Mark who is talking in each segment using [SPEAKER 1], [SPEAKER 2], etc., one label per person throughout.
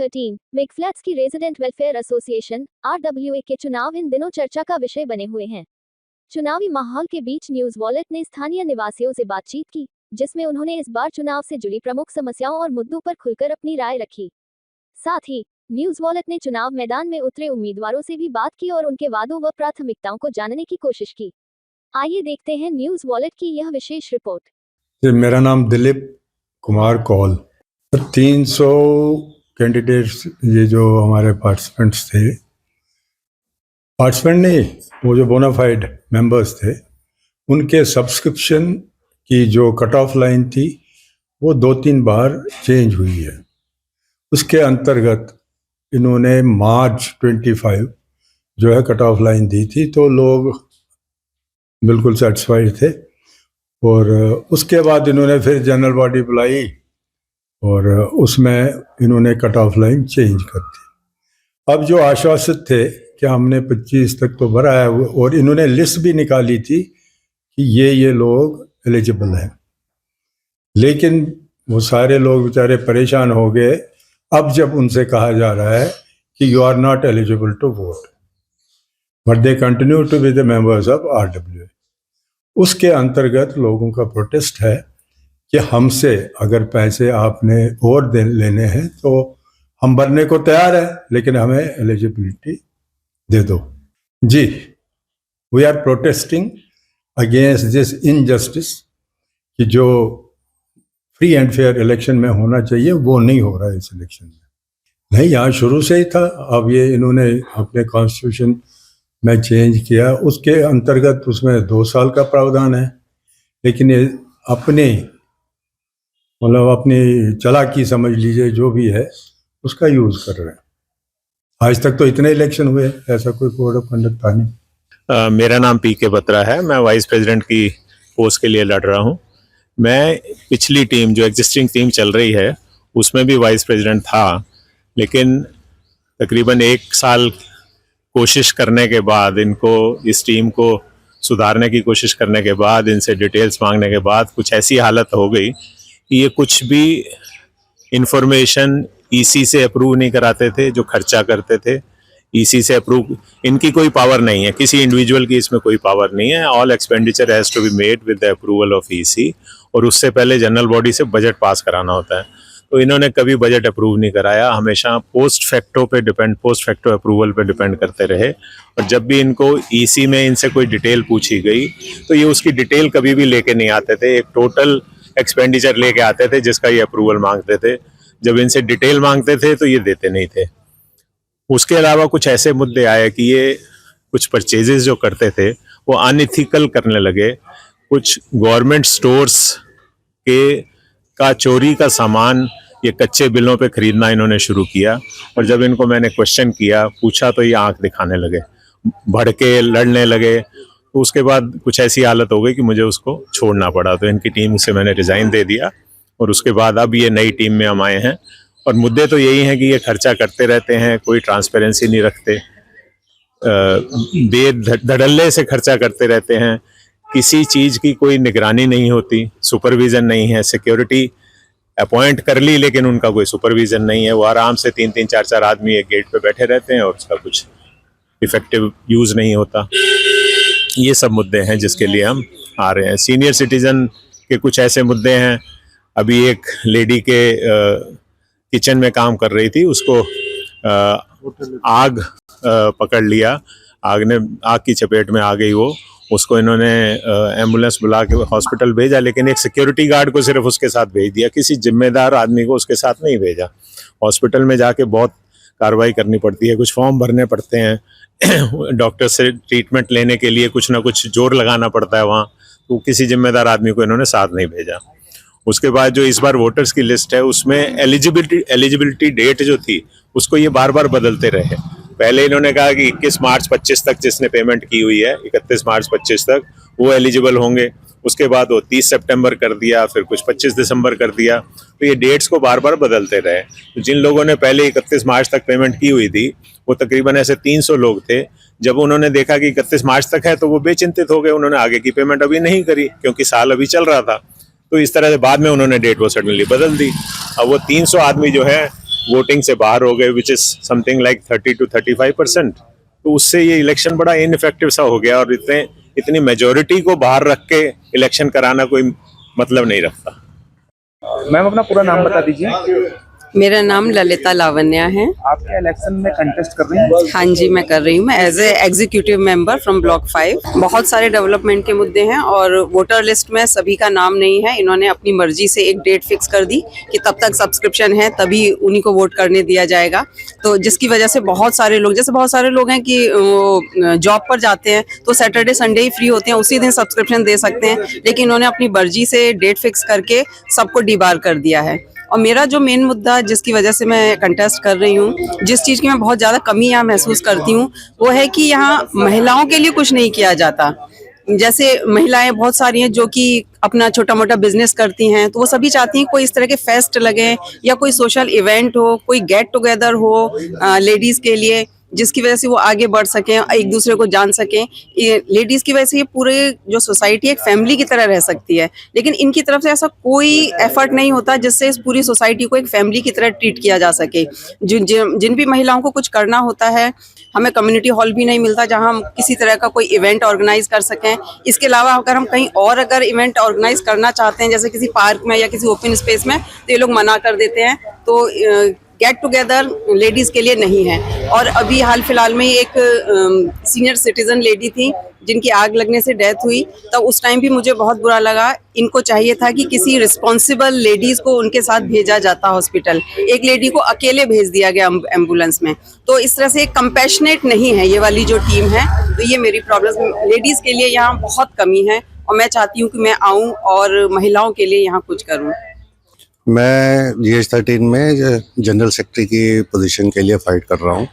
[SPEAKER 1] 13 मेकफ्लैट्स की resident welfare association RWA के चुनाव इन दिनों चर्चा का विषय बने हुए हैं। चुनावी माहौल के बीच न्यूज वॉलेट ने स्थानीय निवासियों से बातचीत की, जिसमें उन्होंने इस बार चुनाव से जुड़ी प्रमुख समस्याओं और मुद्दों पर खुलकर अपनी राय रखी। साथ ही न्यूज वॉलेट ने चुनाव मैदान में उतरे उम्मीदवारों से भी बात की और उनके वादों व प्राथमिकताओं को जानने की कोशिश की। आइए देखते हैं न्यूज वॉलेट की यह विशेष रिपोर्ट।
[SPEAKER 2] मेरा नाम दिलीप कुमार कौल। 300 कैंडिडेट्स, ये जो हमारे पार्टिसिपेंट्स थे, पार्टिसिपेंट नहीं, वो जो बोनाफाइड मेंबर्स थे, उनके सब्सक्रिप्शन की जो कट ऑफ लाइन थी वो 2-3 बार चेंज हुई है। उसके अंतर्गत इन्होंने मार्च 25 जो है कट ऑफ लाइन दी थी, तो लोग बिल्कुल सेटिस्फाइड थे। और उसके बाद इन्होंने फिर जनरल बॉडी बुलाई और उसमें इन्होंने कट ऑफ लाइन चेंज कर दी। अब जो आश्वासित थे कि हमने 25 तक तो भरा है, और इन्होंने लिस्ट भी निकाली थी कि ये लोग एलिजिबल हैं, लेकिन वो सारे लोग बेचारे परेशान हो गए। अब जब उनसे कहा जा रहा है कि you are not eligible to vote, but they continue to be the members of RWA। उसके अंतर्गत लोगों का प्रोटेस्ट है कि हमसे अगर पैसे आपने और लेने हैं तो हम भरने को तैयार है, लेकिन हमें एलिजिबिलिटी दे दो। जी, we are protesting against this injustice कि जो फ्री एंड फेयर इलेक्शन में होना चाहिए वो नहीं हो रहा है इस इलेक्शन में। नहीं, यहाँ शुरू से ही था। अब ये इन्होंने अपने कॉन्स्टिट्यूशन में चेंज किया, उसके अंतर्गत उसमें 2 साल का प्रावधान है, लेकिन ये अपनी चालाकी समझ लीजिए जो भी है उसका यूज़ कर रहे हैं। आज तक तो इतने इलेक्शन हुए, ऐसा कोई कोड ऑफ कंडक्ट था नहीं।
[SPEAKER 3] मेरा नाम PK बत्रा है। मैं वाइस प्रेसिडेंट की पोस्ट के लिए लड़ रहा हूँ। मैं पिछली टीम, जो एग्जिस्टिंग टीम चल रही है, उसमें भी वाइस प्रेसिडेंट था, लेकिन तकरीबन 1 साल कोशिश करने के बाद, इनको इस टीम को सुधारने की कोशिश करने के बाद, इनसे डिटेल्स मांगने के बाद कुछ ऐसी हालत हो गई कि ये कुछ भी इंफॉर्मेशन EC से अप्रूव नहीं कराते थे। जो खर्चा करते थे EC से अप्रूव, इनकी कोई पावर नहीं है, किसी इंडिविजुअल की इसमें कोई पावर नहीं है। All expenditure has to be made with the approval of EC, और उससे पहले जनरल बॉडी से बजट पास कराना होता है। तो इन्होंने कभी बजट अप्रूव नहीं कराया, हमेशा पोस्ट फैक्टो अप्रूवल पे डिपेंड करते रहे। और जब भी इनको EC में इनसे कोई डिटेल पूछी गई तो ये उसकी डिटेल कभी भी लेके नहीं आते थे। एक टोटल एक्सपेंडिचर लेके आते थे जिसका ये अप्रूवल मांगते थे। जब इनसे डिटेल मांगते थे तो ये देते नहीं थे। उसके अलावा कुछ ऐसे मुद्दे आए कि ये कुछ परचेजेस जो करते थे वो अनइथिकल करने लगे। कुछ गवर्नमेंट स्टोर्स का चोरी का सामान ये कच्चे बिलों पे खरीदना इन्होंने शुरू किया, और जब इनको मैंने क्वेश्चन किया, पूछा, तो ये आंख दिखाने लगे, भड़के लड़ने लगे। तो उसके बाद कुछ ऐसी हालत हो गई कि मुझे उसको छोड़ना पड़ा। तो इनकी टीम से मैंने रिज़ाइन दे दिया, और उसके बाद अब ये नई टीम में हम आए हैं। और मुद्दे तो यही हैं कि ये खर्चा करते रहते हैं, कोई ट्रांसपेरेंसी नहीं रखते, धड़ल्ले से खर्चा करते रहते हैं, किसी चीज़ की कोई निगरानी नहीं होती, सुपरविज़न नहीं है। सिक्योरिटी अपॉइंट कर ली, लेकिन उनका कोई सुपरविज़न नहीं है। वो आराम से 3-3, 4-4 आदमी एक गेट पे बैठे रहते हैं और उसका कुछ इफेक्टिव यूज़ नहीं होता। ये सब मुद्दे हैं जिसके लिए हम आ रहे हैं। सीनियर सिटीज़न के कुछ ऐसे मुद्दे हैं। अभी एक लेडी के किचन में काम कर रही थी, उसको आग पकड़ लिया, आग की चपेट में आ गई वो। उसको इन्होंने एम्बुलेंस बुला के हॉस्पिटल भेजा, लेकिन एक सिक्योरिटी गार्ड को सिर्फ उसके साथ भेज दिया, किसी जिम्मेदार आदमी को उसके साथ नहीं भेजा। हॉस्पिटल में जाके बहुत कार्रवाई करनी पड़ती है, कुछ फॉर्म भरने पड़ते हैं, डॉक्टर से ट्रीटमेंट लेने के लिए कुछ ना कुछ जोर लगाना पड़ता है वहाँ। तो किसी जिम्मेदार आदमी को इन्होंने साथ नहीं भेजा। उसके बाद जो इस बार वोटर्स की लिस्ट है, उसमें एलिजिबिलिटी डेट जो थी उसको ये बार बार बदलते रहे। पहले इन्होंने कहा कि 21 मार्च 25 तक जिसने पेमेंट की हुई है, 31 मार्च 25 तक वो एलिजिबल होंगे। उसके बाद वो 30 सितंबर कर दिया, फिर कुछ 25 दिसंबर कर दिया। तो ये डेट्स को बार बार बदलते रहे। तो जिन लोगों ने पहले 31 मार्च तक पेमेंट की हुई थी, वो तकरीबन ऐसे 300 लोग थे। जब उन्होंने देखा कि 31 मार्च तक है तो वो बेचिंतित हो गए, उन्होंने आगे की पेमेंट अभी नहीं करी क्योंकि साल अभी चल रहा था। तो इस तरह से बाद में उन्होंने डेट वो सडनली बदल दी। अब वो 300 आदमी जो है वोटिंग से बाहर हो गए, which is something like 30 to 35%। तो उससे ये इलेक्शन बड़ा इनइफेक्टिव सा हो गया, और इतनी मेजोरिटी को बाहर रख के इलेक्शन कराना कोई मतलब नहीं रखता।
[SPEAKER 4] मैम अपना पूरा नाम बता दीजिए।
[SPEAKER 5] मेरा नाम ललिता लावण्या है।
[SPEAKER 4] आप क्या इलेक्शन में कंटेस्ट कर रही हैं?
[SPEAKER 5] हाँ जी, मैं कर रही हूँ। मैं as a executive member from block 5। बहुत सारे डेवलपमेंट के मुद्दे हैं और वोटर लिस्ट में सभी का नाम नहीं है। इन्होंने अपनी मर्जी से एक डेट फिक्स कर दी कि तब तक सब्सक्रिप्शन है तभी उन्हीं को वोट करने दिया जाएगा। तो जिसकी वजह से बहुत सारे लोग हैं कि जॉब पर जाते हैं तो सैटरडे संडे ही फ्री होते हैं, उसी दिन सब्सक्रिप्शन दे सकते हैं, लेकिन इन्होंने अपनी मर्जी से डेट फिक्स करके सबको डिबार कर दिया है। और मेरा जो मेन मुद्दा जिसकी वजह से मैं कंटेस्ट कर रही हूँ, जिस चीज़ की मैं बहुत ज़्यादा कमी यहाँ महसूस करती हूँ, वो है कि यहाँ महिलाओं के लिए कुछ नहीं किया जाता। जैसे महिलाएं बहुत सारी हैं जो कि अपना छोटा मोटा बिजनेस करती हैं, तो वो सभी चाहती हैं कोई इस तरह के फेस्ट लगे या कोई सोशल इवेंट हो, कोई गेट टुगेदर हो लेडीज़ के लिए, जिसकी वजह से वो आगे बढ़ सकें, एक दूसरे को जान सकें। लेडीज़ की वजह से ये पूरे जो सोसाइटी एक फैमिली की तरह रह सकती है, लेकिन इनकी तरफ से ऐसा कोई एफर्ट नहीं होता जिससे इस पूरी सोसाइटी को एक फैमिली की तरह ट्रीट किया जा सके। जिन भी महिलाओं को कुछ करना होता है, हमें कम्युनिटी हॉल भी नहीं मिलता जहां हम किसी तरह का कोई इवेंट ऑर्गेनाइज कर सकें। इसके अलावा अगर हम कहीं और अगर इवेंट ऑर्गेनाइज करना चाहते हैं, जैसे किसी पार्क में या किसी ओपन स्पेस में, तो ये लोग मना कर देते हैं। तो गेट टुगेदर लेडीज़ के लिए नहीं है। और अभी हाल फिलहाल में एक सीनियर सिटीजन लेडी थी जिनकी आग लगने से डेथ हुई, तब उस टाइम भी मुझे बहुत बुरा लगा। इनको चाहिए था कि किसी रिस्पॉन्सिबल लेडीज़ को उनके साथ भेजा जाता हॉस्पिटल। एक लेडी को अकेले भेज दिया गया एम्बुलेंस में। तो इस तरह से कंपैशनेट नहीं है ये वाली जो टीम है। तो ये मेरी प्रॉब्लम, लेडीज़ के लिए यहाँ बहुत कमी है और मैं चाहती हूँ कि मैं आऊँ और महिलाओं के लिए यहाँ कुछ करूँ।
[SPEAKER 6] मैं GH13 में जनरल सेक्रेटरी की पोजीशन के लिए फाइट कर रहा हूँ।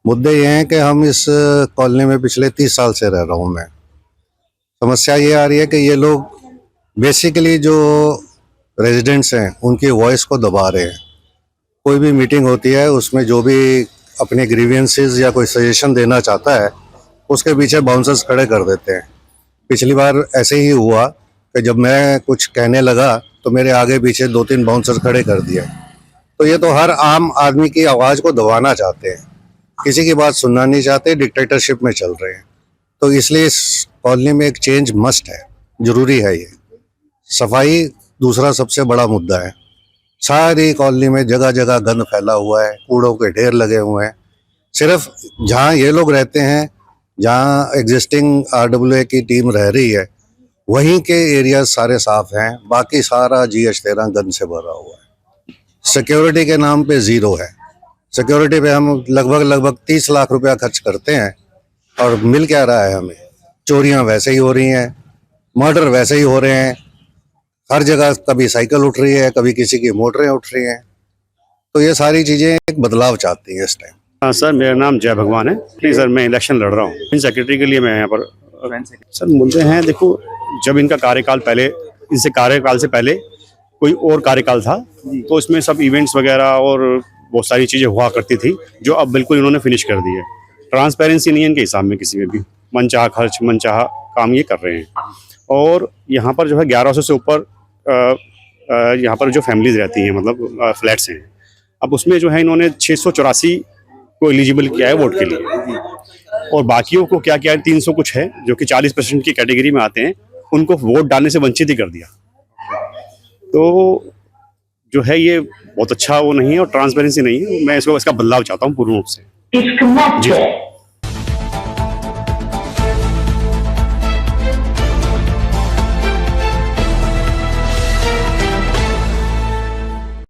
[SPEAKER 6] मुद्दे ये हैं कि हम इस कॉलोनी में पिछले 30 साल से रह रहा हूँ मैं। समस्या ये आ रही है कि ये लोग बेसिकली जो रेजिडेंट्स हैं उनकी वॉइस को दबा रहे हैं। कोई भी मीटिंग होती है उसमें जो भी अपने ग्रीवियंसेस या कोई सजेशन देना चाहता है उसके पीछे बाउंसर्स खड़े कर देते हैं। पिछली बार ऐसे ही हुआ कि जब मैं कुछ कहने लगा तो मेरे आगे पीछे 2-3 बाउंसर खड़े कर दिए। तो ये तो हर आम आदमी की आवाज़ को दबाना चाहते हैं, किसी की बात सुनना नहीं चाहते, डिक्टेटरशिप में चल रहे हैं। तो इसलिए इस कॉलोनी में एक चेंज मस्ट है, ज़रूरी है। ये सफाई दूसरा सबसे बड़ा मुद्दा है। सारी कॉलोनी में जगह जगह गंद फैला हुआ है, कूड़ों के ढेर लगे हुए हैं। सिर्फ जहाँ ये लोग रहते हैं, जहाँ एग्जिस्टिंग RWA की टीम रह रही है, वहीं के एरिया सारे साफ हैं, बाकी सारा GH13 गंद से भरा हुआ है। सिक्योरिटी के नाम पे ज़ीरो है। सिक्योरिटी पे हम लगभग 30 लाख रुपया खर्च करते हैं और मिल क्या रहा है हमें? चोरियां वैसे ही हो रही हैं, मर्डर वैसे ही हो रहे हैं, हर जगह कभी साइकिल उठ रही है, कभी किसी की मोटरें उठ रही हैं। तो ये सारी चीज़ें एक बदलाव चाहती हैं इस टाइम।
[SPEAKER 7] हाँ सर, मेरा नाम जय भगवान है। प्लीज सर, मैं इलेक्शन लड़ रहा हूँ सेक्रेटरी के लिए। मैं यहाँ पर सर मुद्दे हैं, देखो जब इनका कार्यकाल पहले, इनसे कार्यकाल से पहले कोई और कार्यकाल था तो इसमें सब इवेंट्स वगैरह और बहुत सारी चीज़ें हुआ करती थी जो अब बिल्कुल इन्होंने फिनिश कर दी है। ट्रांसपेरेंसी नहीं है इनके हिसाब में, किसी में भी मनचाहा खर्च, मनचाहा काम ये कर रहे हैं। और यहाँ पर जो है 1100 से ऊपर यहाँ पर जो फैमिलीज रहती हैं, मतलब फ्लैट्स हैं, अब उसमें जो है इन्होंने 684 को एलिजिबल किया है वोट के लिए, और बाकियों को क्या किया है 300 कुछ है जो कि 40% की कैटेगरी में आते हैं, उनको वोट डालने से वंचित ही कर दिया। तो जो है ये बहुत अच्छा वो नहीं है और ट्रांसपेरेंसी नहीं है। मैं इसका बदलाव चाहता हूँ पूर्ण रूप से। जी।